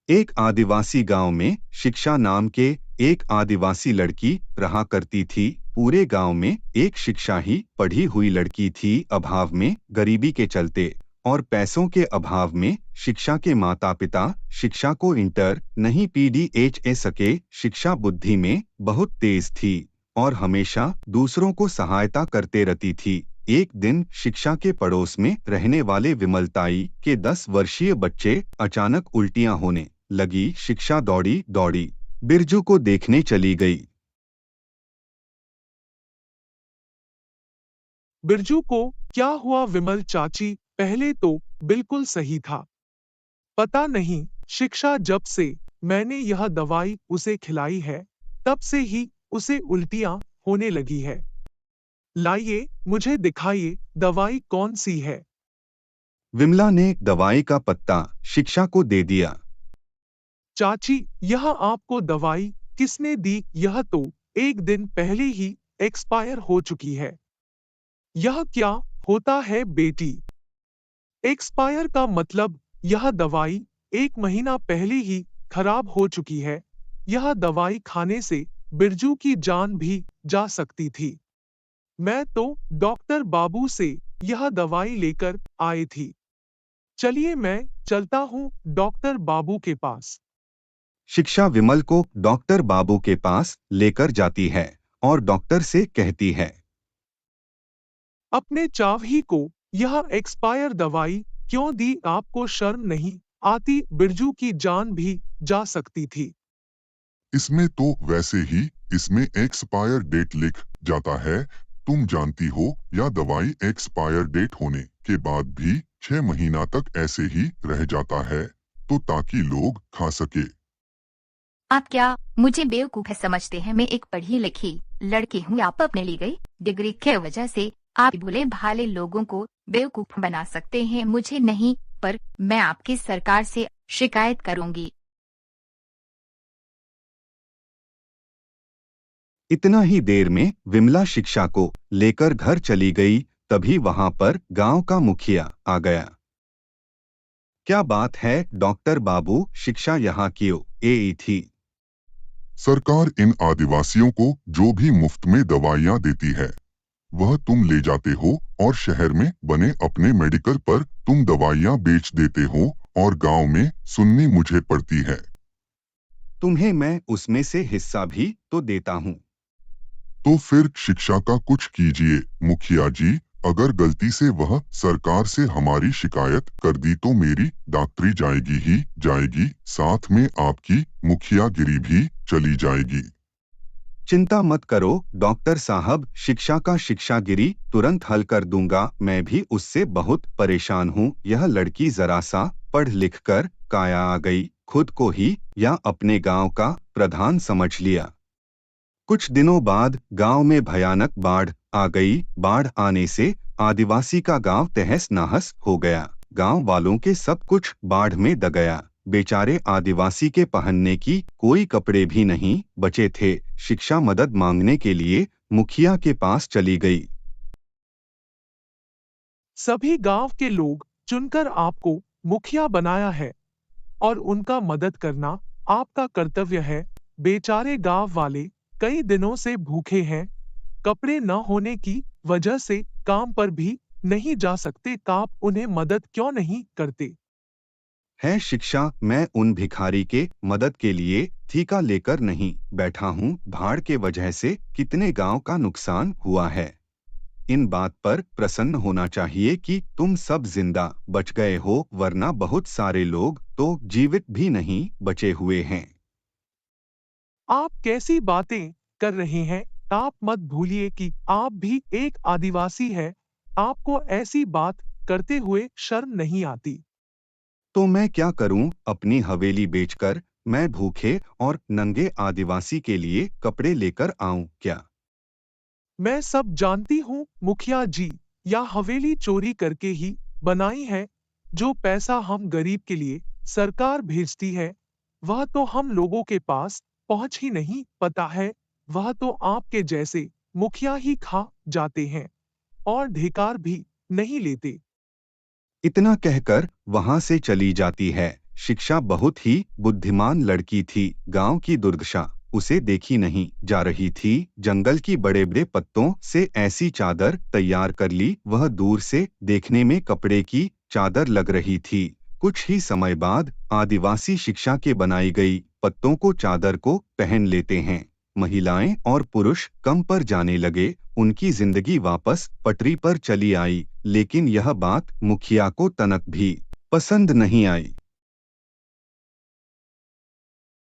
एक आदिवासी गांव में शिक्षा नाम के एक आदिवासी लड़की रहा करती थी। पूरे गांव में एक शिक्षा ही पढ़ी हुई लड़की थी। अभाव में, गरीबी के चलते और पैसों के अभाव में शिक्षा के माता पिता शिक्षा को इंटर नहीं पढ़ा सके। शिक्षा बुद्धि में बहुत तेज थी और हमेशा दूसरों को सहायता करते रहती थी। एक दिन शिक्षा के पड़ोस में रहने वाले विमलताई के 10 वर्षीय बच्चे अचानक उल्टियां होने लगी। शिक्षा दौड़ी दौड़ी बिरजू को देखने चली गई। बिरजू को क्या हुआ? विमल चाची पहले तो बिल्कुल सही था। पता नहीं, शिक्षा जब से मैंने यह दवाई उसे खिलाई है, तब से ही उसे उल्टियां होने लगी है। लाइए, मुझे दिखाइए दवाई कौन सी है। विमला ने दवाई का पत्ता शिक्षा को दे दिया। चाची, यह आपको दवाई किसने दी? यह तो एक दिन पहले ही एक्सपायर हो चुकी है। यह क्या होता है बेटी? एक्सपायर का मतलब यह दवाई 1 महीना पहले ही खराब हो चुकी है। यह दवाई खाने से बिरजू की जान भी जा सकती थी। मैं तो डॉक्टर बाबू से यह दवाई लेकर आई थी। चलिए, मैं चलता हूँ डॉक्टर बाबू के पास। शिक्षा विमल को डॉक्टर बाबू के पास लेकर जाती है और डॉक्टर से कहती है, अपने चावी को यह एक्सपायर दवाई क्यों दी? आपको शर्म नहीं आती? बिरजू की जान भी जा सकती थी। इसमें तो वैसे ही इसमें एक्सपायर डेट लिख जाता है। तुम जानती हो, यह दवाई एक्सपायर डेट होने के बाद भी 6 महीना तक ऐसे ही रह जाता है, तो ताकि लोग खा सके। आप क्या मुझे बेवकूफ समझते हैं? मैं एक पढ़ी लिखी लड़की हूँ। आप अपने ली गई डिग्री के वजह से आप भोले भाले लोगों को बेवकूफ बना सकते हैं, मुझे नहीं। पर मैं आपकी सरकार से शिकायत करूंगी। इतना ही देर में विमला शिक्षा को लेकर घर चली गई। तभी वहां पर गांव का मुखिया आ गया। क्या बात है डॉक्टर बाबू, शिक्षा यहाँ क्यों आई थी? सरकार इन आदिवासियों को जो भी मुफ्त में दवाइयाँ देती है, वह तुम ले जाते हो और शहर में बने अपने मेडिकल पर तुम दवाइयाँ बेच देते हो और गांव में सुननी मुझे पड़ती है। तुम्हें मैं उसमें से हिस्सा भी तो देता हूँ। तो फिर शिक्षा का कुछ कीजिए मुखिया जी। अगर गलती से वह सरकार से हमारी शिकायत कर दी तो मेरी डॉक्टरी जाएगी ही जाएगी, साथ में आपकी मुखियागिरी भी चली जाएगी। चिंता मत करो डॉक्टर साहब, शिक्षा का शिक्षागिरी तुरंत हल कर दूंगा। मैं भी उससे बहुत परेशान हूँ। यह लड़की जरा सा पढ़ लिख कर काया आ गई, खुद को ही या अपने गांव का प्रधान समझ लिया। कुछ दिनों बाद गांव में भयानक बाढ़ आ गई। बाढ़ आने से आदिवासी का गांव तहस नहस हो गया। गांव वालों के सब कुछ बाढ़ में दब गया। बेचारे आदिवासी के पहनने की कोई कपड़े भी नहीं बचे थे। शिक्षा मदद मांगने के लिए मुखिया के पास चली गई। सभी गांव के लोग चुनकर आपको मुखिया बनाया है और उनका मदद करना आपका कर्तव्य है। बेचारे गांव वाले कई दिनों से भूखे हैं, कपड़े न होने की वजह से काम पर भी नहीं जा सकते। आप उन्हें मदद क्यों नहीं करते? है शिक्षा, मैं उन भिखारी के मदद के लिए ठीका लेकर नहीं बैठा हूँ। बाढ़ के वजह से कितने गांव का नुकसान हुआ है। इन बात पर प्रसन्न होना चाहिए कि तुम सब जिंदा बच गए हो, वरना बहुत सारे लोग तो जीवित भी नहीं बचे हुए हैं। आप कैसी बातें कर रहे हैं? आप मत भूलिए कि आप भी एक आदिवासी हैं। आपको ऐसी बात करते हुए शर्म नहीं आती? तो मैं क्या करूं? अपनी हवेली बेचकर मैं भूखे और नंगे आदिवासी के लिए कपड़े लेकर आऊं क्या? मैं सब जानती हूँ मुखिया जी, या हवेली चोरी करके ही बनाई है। जो पैसा हम गरीब के लिए सरकार भेजती है, वह तो हम लोगों के पास पहुंच ही नहीं पता है। वह तो आपके जैसे मुखिया ही खा जाते हैं और धिकार भी नहीं लेते। इतना कहकर वहां से चली जाती है। शिक्षा बहुत ही बुद्धिमान लड़की थी। गांव की दुर्दशा उसे देखी नहीं जा रही थी। जंगल की बड़े बड़े पत्तों से ऐसी चादर तैयार कर ली, वह दूर से देखने में कपड़े की चादर लग रही थी। कुछ ही समय बाद आदिवासी शिक्षा के बनाई गई पत्तों को चादर को पहन लेते हैं। महिलाएं और पुरुष कम पर जाने लगे। उनकी जिंदगी वापस पटरी पर चली आई। लेकिन यह बात मुखिया को तनक भी पसंद नहीं आई।